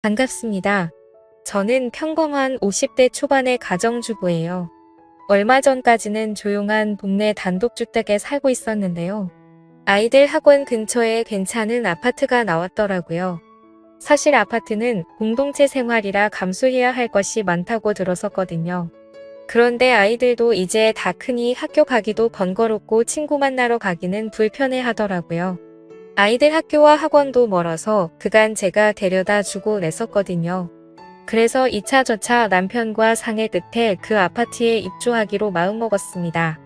반갑습니다. 저는 평범한 50대 초반의 가정주부예요. 얼마 전까지는 조용한 동네 단독주택에 살고 있었는데요. 아이들 학원 근처에 괜찮은 아파트가 나왔더라고요. 사실 아파트는 공동체 생활이라 감수해야 할 것이 많다고 들었었거든요. 그런데 아이들도 이제 다 크니 학교 가기도 번거롭고 친구 만나러 가기는 불편해 하더라고요. 아이들 학교와 학원도 멀어서 그간 제가 데려다 주고 냈었거든요. 그래서 이차저차 남편과 상의 끝에 그 아파트에 입주하기로 마음먹었습니다.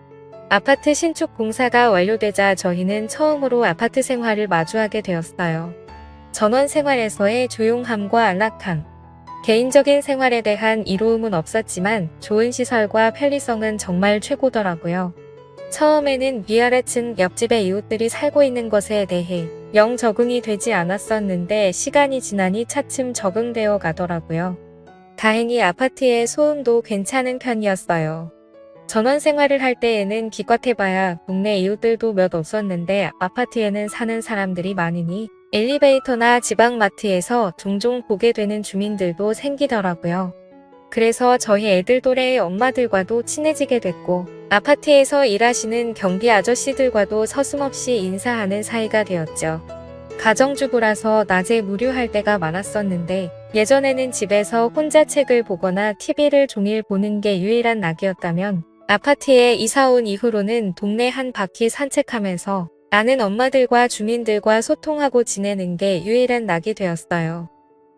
아파트 신축 공사가 완료되자 저희는 처음으로 아파트 생활을 마주하게 되었어요. 전원 생활에서의 조용함과 안락함. 개인적인 생활에 대한 이로움은 없었지만 좋은 시설과 편리성은 정말 최고더라고요. 처음에는 위아래층 옆집의 이웃들이 살고 있는 것에 대해 영 적응이 되지 않았었는데 시간이 지나니 차츰 적응되어 가더라고요. 다행히 아파트의 소음도 괜찮은 편이었어요. 전원 생활을 할 때에는 기껏해봐야 동네 이웃들도 몇 없었는데 아파트에는 사는 사람들이 많으니 엘리베이터나 지방마트에서 종종 보게 되는 주민들도 생기더라고요. 그래서 저희 애들 또래의 엄마들과도 친해지게 됐고 아파트에서 일하시는 경비 아저씨들과도 서슴없이 인사하는 사이가 되었죠. 가정주부라서 낮에 무료할 때가 많았었는데 예전에는 집에서 혼자 책을 보거나 TV를 종일 보는 게 유일한 낙이었다면 아파트에 이사 온 이후로는 동네 한 바퀴 산책하면서 아는 엄마들과 주민들과 소통하고 지내는 게 유일한 낙이 되었어요.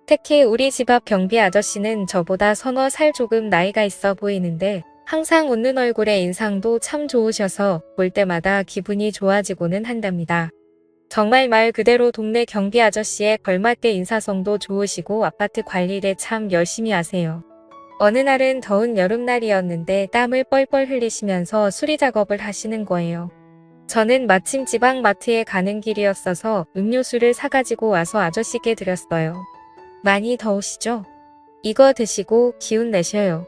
특히 우리 집 앞 경비 아저씨는 저보다 서너 살 조금 나이가 있어 보이는데 항상 웃는 얼굴에 인상도 참 좋으셔서 볼 때마다 기분이 좋아지고는 한답니다. 정말 말 그대로 동네 경비 아저씨에 걸맞게 인사성도 좋으시고 아파트 관리를 참 열심히 하세요. 어느 날은 더운 여름날이었는데 땀을 뻘뻘 흘리시면서 수리 작업을 하시는 거예요. 저는 마침 지방마트에 가는 길이었어서 음료수를 사가지고 와서 아저씨께 드렸어요. 많이 더우시죠? 이거 드시고 기운 내셔요.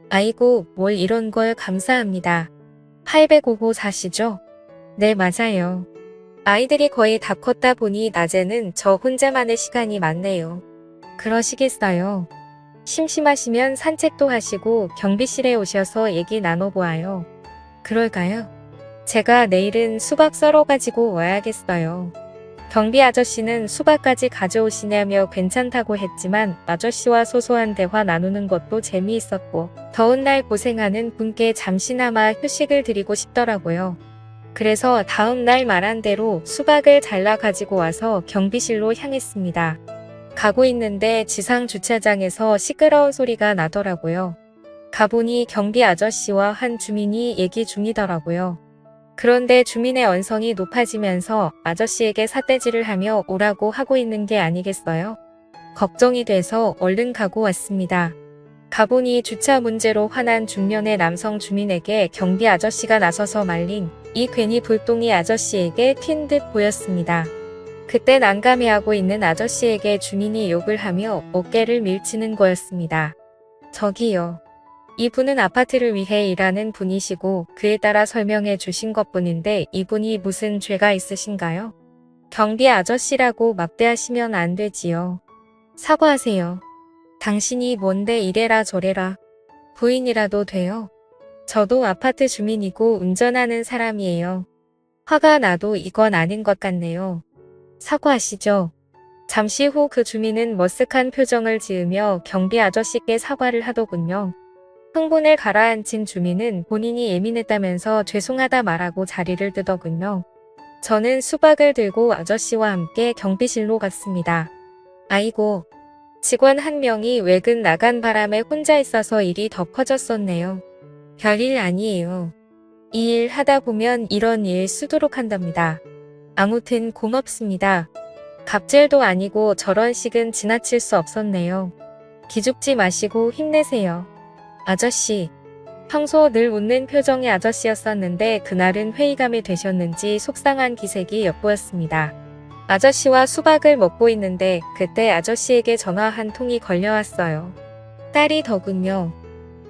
아이고, 뭘 이런 걸 감사합니다. 805호 사시죠? 네, 맞아요. 아이들이 거의 다 컸다 보니 낮에는 저 혼자만의 시간이 많네요. 그러시겠어요. 심심하시면 산책도 하시고 경비실에 오셔서 얘기 나눠보아요. 그럴까요? 제가 내일은 수박 썰어 가지고 와야겠어요. 경비 아저씨는 수박까지 가져오시냐며 괜찮다고 했지만 아저씨와 소소한 대화 나누는 것도 재미있었고 더운 날 고생하는 분께 잠시나마 휴식을 드리고 싶더라고요. 그래서 다음 날 말한 대로 수박을 잘라 가지고 와서 경비실로 향했습니다. 가고 있는데 지상 주차장에서 시끄러운 소리가 나더라고요. 가보니 경비 아저씨와 한 주민이 얘기 중이더라고요. 그런데 주민의 언성이 높아지면서 아저씨에게 삿대질을 하며 오라고 하고 있는 게 아니겠어요? 걱정이 돼서 얼른 가고 왔습니다. 가보니 주차 문제로 화난 중년의 남성 주민에게 경비 아저씨가 나서서 말린 이 괜히 불똥이 아저씨에게 튄 듯 보였습니다. 그때 난감해하고 있는 아저씨에게 주민이 욕을 하며 어깨를 밀치는 거였습니다. 저기요. 이분은 아파트를 위해 일하는 분이시고 그에 따라 설명해 주신 것뿐인데 이분이 무슨 죄가 있으신가요? 경비 아저씨라고 막대하시면 안 되지요. 사과하세요. 당신이 뭔데 이래라 저래라. 부인이라도 돼요. 저도 아파트 주민이고 운전하는 사람이에요. 화가 나도 이건 아닌 것 같네요. 사과하시죠. 잠시 후 그 주민은 머쓱한 표정을 지으며 경비 아저씨께 사과를 하더군요. 흥분을 가라앉힌 주민은 본인이 예민했다면서 죄송하다 말하고 자리를 뜨더군요. 저는 수박을 들고 아저씨와 함께 경비실로 갔습니다. 아이고, 직원 한 명이 외근 나간 바람에 혼자 있어서 일이 더 커졌었네요. 별일 아니에요. 이 일 하다 보면 이런 일 수두룩 한답니다. 아무튼 고맙습니다. 갑질도 아니고 저런 식은 지나칠 수 없었네요. 기죽지 마시고 힘내세요. 아저씨. 평소 늘 웃는 표정의 아저씨였었는데 그날은 회의감이 되셨는지 속상한 기색이 엿보였습니다. 아저씨와 수박을 먹고 있는데 그때 아저씨에게 전화 한 통이 걸려왔어요. 딸이더군요.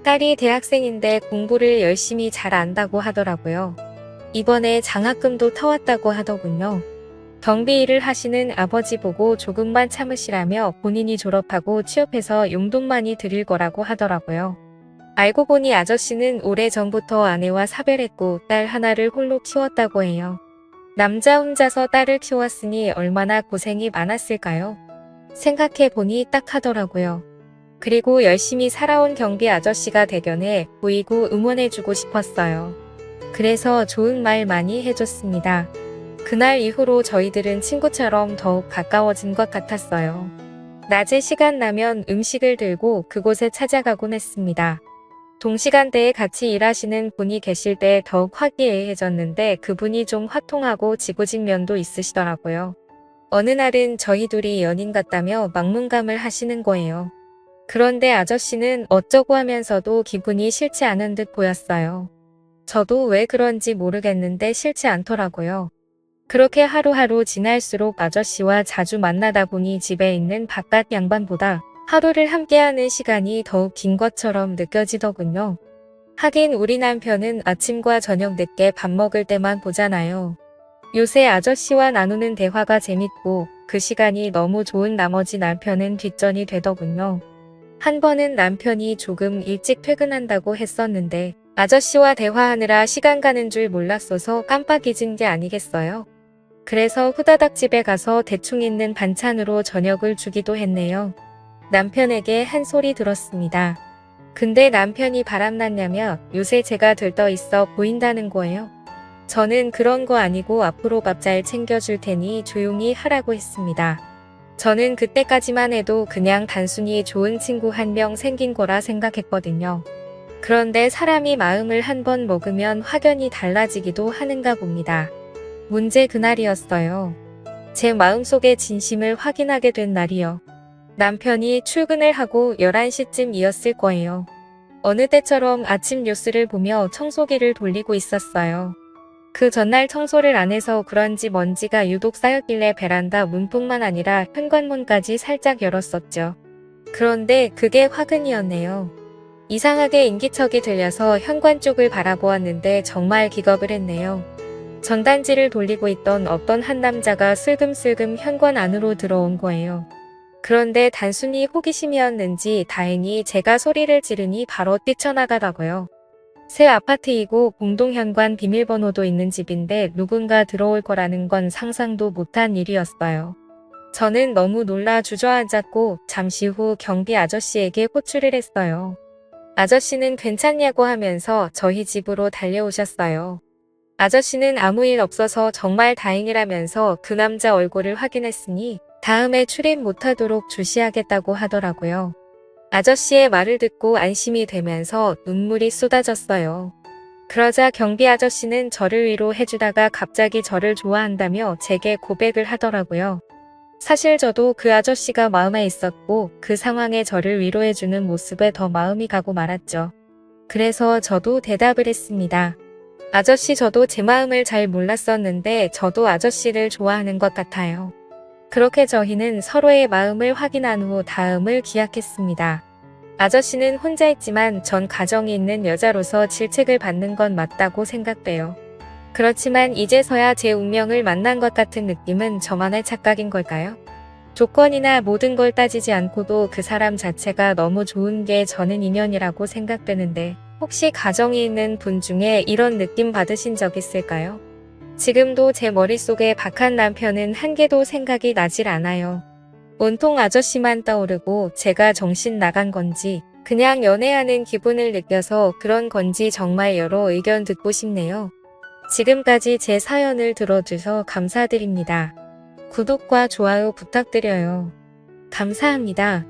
딸이 대학생인데 공부를 열심히 잘 안다고 하더라고요. 이번에 장학금도 타왔다고 하더군요. 경비 일을 하시는 아버지 보고 조금만 참으시라며 본인이 졸업하고 취업해서 용돈 많이 드릴 거라고 하더라고요. 알고 보니 아저씨는 오래전부터 아내와 사별했고 딸 하나를 홀로 키웠다고 해요. 남자 혼자서 딸을 키웠으니 얼마나 고생이 많았을까요? 생각해보니 딱 하더라고요. 그리고 열심히 살아온 경비 아저씨가 대견해 보이고 응원해주고 싶었어요. 그래서 좋은 말 많이 해줬습니다. 그날 이후로 저희들은 친구처럼 더욱 가까워진 것 같았어요. 낮에 시간 나면 음식을 들고 그곳에 찾아가곤 했습니다. 동시간대에 같이 일하시는 분이 계실 때 더욱 화기애애해졌는데 그분이 좀 화통하고 지고진 면도 있으시더라고요. 어느 날은 저희 둘이 연인 같다며 막문감을 하시는 거예요. 그런데 아저씨는 어쩌고 하면서도 기분이 싫지 않은 듯 보였어요. 저도 왜 그런지 모르겠는데 싫지 않더라고요. 그렇게 하루하루 지날수록 아저씨와 자주 만나다 보니 집에 있는 바깥 양반보다 하루를 함께하는 시간이 더욱 긴 것처럼 느껴지더군요. 하긴 우리 남편은 아침과 저녁 늦게 밥 먹을 때만 보잖아요. 요새 아저씨와 나누는 대화가 재밌고 그 시간이 너무 좋은 나머지 남편은 뒷전이 되더군요. 한 번은 남편이 조금 일찍 퇴근한다고 했었는데 아저씨와 대화하느라 시간 가는 줄 몰랐어서 깜빡 잊은 게 아니겠어요? 그래서 후다닥 집에 가서 대충 있는 반찬으로 저녁을 주기도 했네요. 남편에게 한 소리 들었습니다. 근데 남편이 바람났냐며 요새 제가 들떠 있어 보인다는 거예요. 저는 그런 거 아니고 앞으로 밥 잘 챙겨줄 테니 조용히 하라고 했습니다. 저는 그때까지만 해도 그냥 단순히 좋은 친구 한 명 생긴 거라 생각했거든요. 그런데 사람이 마음을 한 번 먹으면 확연히 달라지기도 하는가 봅니다. 문제 그날이었어요. 제 마음속의 진심을 확인하게 된 날이요. 남편이 출근을 하고 11시쯤이었을 거예요. 어느 때처럼 아침 뉴스를 보며 청소기를 돌리고 있었어요. 그 전날 청소를 안 해서 그런지 먼지가 유독 쌓였길래 베란다 문뿐만 아니라 현관문까지 살짝 열었었죠. 그런데 그게 화근이었네요. 이상하게 인기척이 들려서 현관 쪽을 바라보았는데 정말 기겁을 했네요. 전단지를 돌리고 있던 어떤 한 남자가 슬금슬금 현관 안으로 들어온 거예요. 그런데 단순히 호기심이었는지 다행히 제가 소리를 지르니 바로 뛰쳐나가더라고요. 새 아파트이고 공동현관 비밀번호도 있는 집인데 누군가 들어올 거라는 건 상상도 못한 일이었어요. 저는 너무 놀라 주저앉았고 잠시 후 경비 아저씨에게 호출을 했어요. 아저씨는 괜찮냐고 하면서 저희 집으로 달려오셨어요. 아저씨는 아무 일 없어서 정말 다행이라면서 그 남자 얼굴을 확인했으니 다음에 출입 못하도록 주시하겠다고 하더라고요. 아저씨의 말을 듣고 안심이 되면서 눈물이 쏟아졌어요. 그러자 경비 아저씨는 저를 위로해주다가 갑자기 저를 좋아한다며 제게 고백을 하더라고요. 사실 저도 그 아저씨가 마음에 있었고 그 상황에 저를 위로해주는 모습에 더 마음이 가고 말았죠. 그래서 저도 대답을 했습니다. 아저씨 저도 제 마음을 잘 몰랐었는데 저도 아저씨를 좋아하는 것 같아요. 그렇게 저희는 서로의 마음을 확인한 후 다음을 기약했습니다. 아저씨는 혼자 있지만 전 가정이 있는 여자로서 질책을 받는 건 맞다고 생각돼요. 그렇지만 이제서야 제 운명을 만난 것 같은 느낌은 저만의 착각인 걸까요? 조건이나 모든 걸 따지지 않고도 그 사람 자체가 너무 좋은 게 저는 인연이라고 생각되는데 혹시 가정이 있는 분 중에 이런 느낌 받으신 적 있을까요? 지금도 제 머릿속에 박한 남편은 한 개도 생각이 나질 않아요. 온통 아저씨만 떠오르고 제가 정신 나간 건지 그냥 연애하는 기분을 느껴서 그런 건지 정말 여러 의견 듣고 싶네요. 지금까지 제 사연을 들어주셔서 감사드립니다. 구독과 좋아요 부탁드려요. 감사합니다.